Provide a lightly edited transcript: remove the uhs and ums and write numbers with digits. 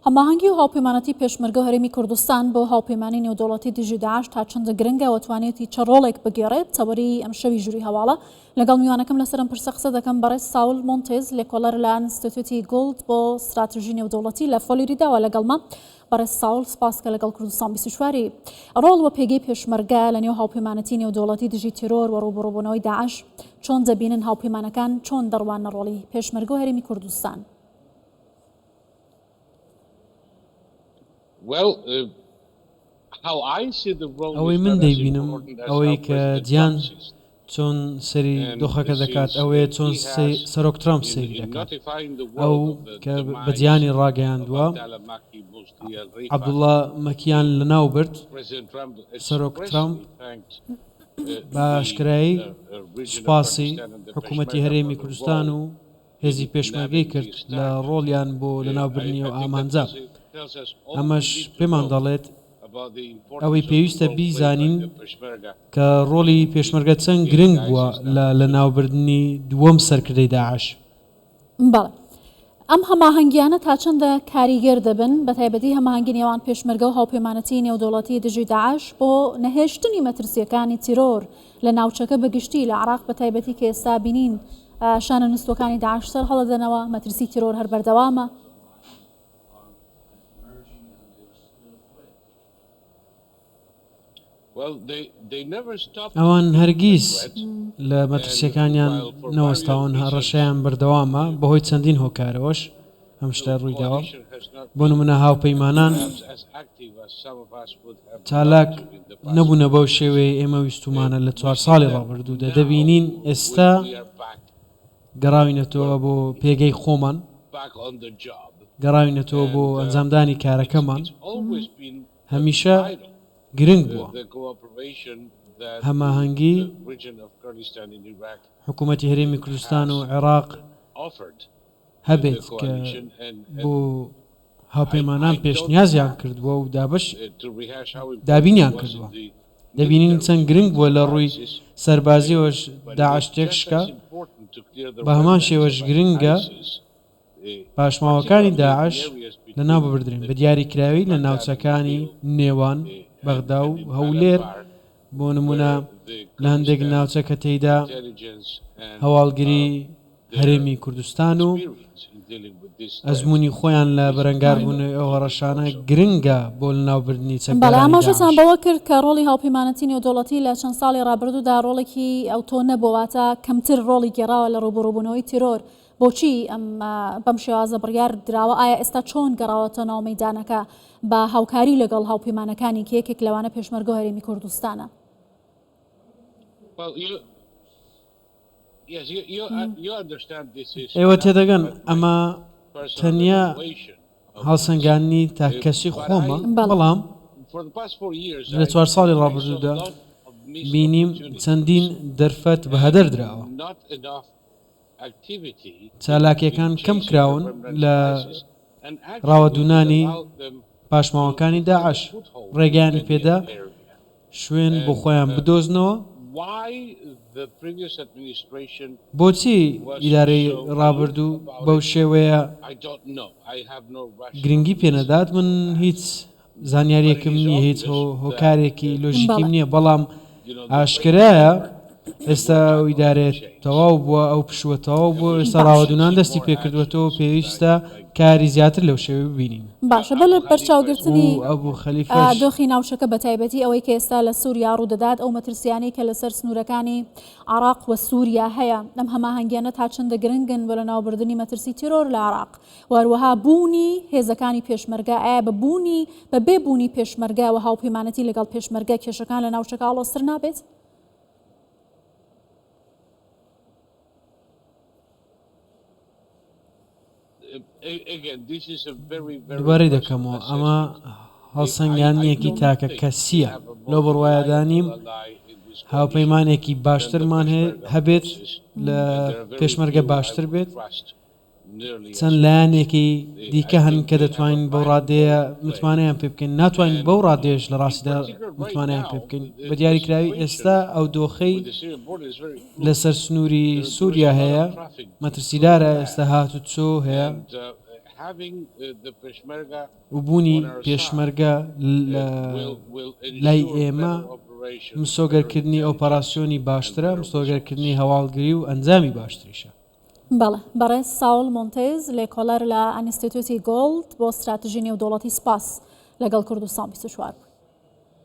هەماهەنگی و هاوپەیمانەتی پێشمەرگە و هەرێمی کوردستان بۆ هاوپەیمانی نێودەوڵەتی دژی داعش تا چەندە گرنگە و توانێتی چ ڕۆڵێک بگێڕێت تەوەری ئەم شەوی ژووری هەواڵە لەگەڵ میوانەکەم لەسەرم پرسە قسە دەکەم بەڕێز ساول مۆنتێز لێکۆڵەر لە ئینستیتوتی گوڵد بۆ ستراتژی نێودەوڵەتی لە فۆلیریداوە لەگەڵمە. بەڕێز ساول سپاس کە لەگەڵ کوردستان 24 ڕۆڵ و پێگەی پێشمەرگە لە نێو هاوپەیمانەتی نێودەوڵەتی دژی تیرۆر و ڕووبەڕووبوونەوەی داعش چۆن دەبینن هاوپەیمانەکان چۆن دەڕوانە ڕۆڵی پێشمەرگە و هەرێمی کوردستان؟ ئەوەی من دەیبینم ئەوەی کە گیان چۆن سەری دۆخەکە دەکات ئەوەیە چۆن سەرۆک ترامپ سەیری دەکات ئەو کە بە گیانی ڕاگەیاندووە عەبدوڵڵا مەکیان لەناو برد سەرۆک ترامپ بە ئاشکرایی سوپاسی حکوومەتی هەرێمی کوردستان و هێزی پێشمەرگەی کرد لە ڕۆڵیان بۆ لەناوبردنی و ئامانجا. ئەمەش پێمان دەڵێت ئەوەی پێویستە بیزانین کە ڕۆڵی پێشمەرگە چەند گرنگ بووە لە ناوبردنی دووەم سەرکردەی داعش. بەڵێ ئەم هەماهەنگیانە تا چەندە کاریگەر دەبن بە تایبەتی هەماهەنگی نێوان پێشمەرگە و هاوپەیمانەتی نێودەوڵەتی دژی داعش بۆ نەهێشتنی مەترسیەکانی تیرۆر لە ناوچەکە بەگشتی لە عێراق بە تایبەتی کە ئێستا بینین شانە نووسەکانی داعش سەر هەڵەدەنەوە مەترسی تیرۆر هەر بەردەوامە. ئەوان هەرگیز لە مەترسیەکانیان نەوەستاون ڕەشیان بەردەوامە بەهۆی چەندین هۆکارەوەش ئەم شتە ڕوویداوە. بۆ نمونە هاوپەیمانان چالاک نەبوونە بەو شێوەیە ئێمە ویستومانە لە 4 ساڵی ڕابردوودا دەبینین ئێستا گەڕاوینەتەوە بۆ پێگەی خۆمان گەڕاوینەتەوە بۆ ئەنجامدانی کارەکەمان. هەمیشە گرنگ بووە هەماهەنگی حکوومەتی هەرێمی کوردستان و عێراق هەبێت کە بۆ هاوپەیمانان پێشنیازیان کردووە و دابینیان کردووە. دەبینین چەند گرنگ بووە لە ڕووی سەربازیەوەش داعش تێکشکە بە هەمان شێوەش گرنگە پاشماوەکانی داعش لەناو ببردرێن بە دیاریکراوی لە ناوچەکانی نێوان بەغدا و هەولێر. بۆ نمونە لە هەندێک ناوچە کە تێیدا هەواڵگری هەرێمی کوردستان و ئەزمموی خۆیان لە بەرەنگاربوون ئەوە ڕەشانە گرنگە بۆ لەناوبردنی چەند. بەڵامەشتان بەوە کرد کە ڕۆڵی هاوپەیمانەتی نێودەوڵەتی لە چەند ساڵی ڕابردوودا ڕۆڵێکی ئەو تۆ نەبوواتە کەمتر ڕۆڵی گێڕاوە لە ڕووبەڕووبوونەوەی تیرۆر. بۆچی ئەم بەم شێوازە بڕیار دراوە؟ ئایا ئێستا چۆن گەڕاوەتە ناو مەیدانەکە بە هاوکاری لەگەڵ هاوپەیمانەکانی کە یەکێک لەوانە پێشمەرگە و هەرێمی کوردستانە؟ ئێوە تێدەگەن ئەمە تەنیا هەڵسەنگانی تاکەسی خۆمە، بەڵام لە 4 ساڵی ڕابردوودا بینیم چەندین دەرفەت بە هەدەر دراوە. چالاکیەکان کەم کراون لە ڕاوەدونانی پاشماوەکانی داعش ڕێگەیانی پێدا شوێن بۆ خۆیان بدۆزنەوە. بۆچی ئیدارەی ڕابردوو بەو شێوەیە گرنگی پێنەدات؟ من هیچ زانیاریەکم نییە، هیچ هۆکارێکی لۆژیکیم نییە، بەڵام ئاشکرایە ئێستا ئیدارێت تەواو بووە، ئەو پشووە تەواو بووە، ئێستا ڕاوەدونان دەستی پێکردوێتەوە، پێویستە کاری زیاتر لەو شێوە ببینین. باشە بە لە بەرچاوگرتنی ئەبوو خەلیفەش دۆخی ناوچەکە بە تایبەتی ئەوەی کە ئێستا لە سووریا ڕوودەدات، ئەو مەترسیانەی کە لەسەر سنوورەکانی عێراق و سووریا هەیە، ئەم هەماهەنگیانە تا چەندە گرنگن بۆ لە ناوبردنی مەترسی تیرۆر لە عێراق. وەروەها بوونی هێزەکانی پێشمەرگە ئایا بە بێبوونی پێشمەرگە و هاوپەیمانەتی لەگەڵ پێشمەرگە کێشەکان لە ناوچەکە ئاڵۆزتر نابێت؟ دوبارەی دەکەمەوە ئەمە هەڵسەنگانیەکی تاکە کەسیە، لەو بڕوایەدانیم هاوپەیمانێکی باشترمان هەبێت لە پێشمەرگە باشتر بێت. چەند لایەنێکی دیکە هەن کە دەتوانین بەو ڕادەیە متمانەیان پێ بکەین، ناتوانین بەو ڕادێش لە ڕاستیدا متمانەیان پێ بکەین. بە دیاریکراوی ئێستا ئەو دۆخەی لەسەر سنووری سووریا هەیە، مەترسیدارە، ئێستا هاتوچۆ هەیە وبوونی پێشمەرگە لای ئێمە مسۆگەرکردنی ئۆپەراسیۆنی باشترە، مسۆگەرکردنی هەواڵگری و ئەنجامی باشتریشە. بەڵێ بەڕێز ساول مۆنتێز لێکۆلەر لە ئەنستیتوتی گۆڵد بۆ استراتژی نێودوڵەتی سپاس لەگەڵ کوردستان 24.